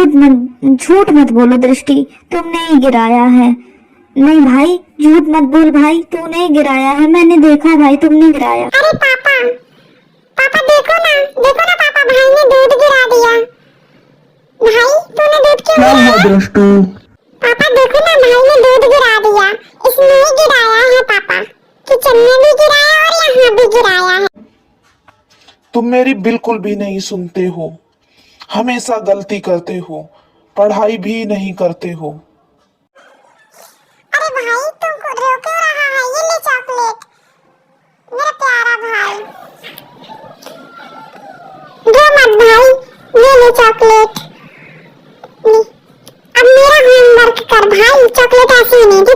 झूठ मत बोलो दृष्टि, तुमने ही गिराया है। नहीं भाई, झूठ मत बोल भाई, तूने ही गिराया है, मैंने देखा भाई, तुमने गिराया। अरे पापा, पापा देखो ना पापा, भाई ने दूध गिरा दिया। भाई तूने दूध क्यों क्या गिराया? हुआ दृष्टि? पापा देखो ना, भाई ने दूध गिरा दिया। इसने ही गिराया है पापा, किचन में भी गिराया और यहाँ भी गिराया है। तुम मेरी बिल्कुल भी नहीं सुनते हो, हमेशा गलती करते हो, पढ़ाई भी नहीं करते हो। अरे भाई तुमको रो क्यों रहा है? ये ले चॉकलेट, मेरा प्यारा भाई। रो मत भाई, ये ले चॉकलेट। अब मेरा होमवर्क कर भाई, चॉकलेट ऐसे ही नहीं दी।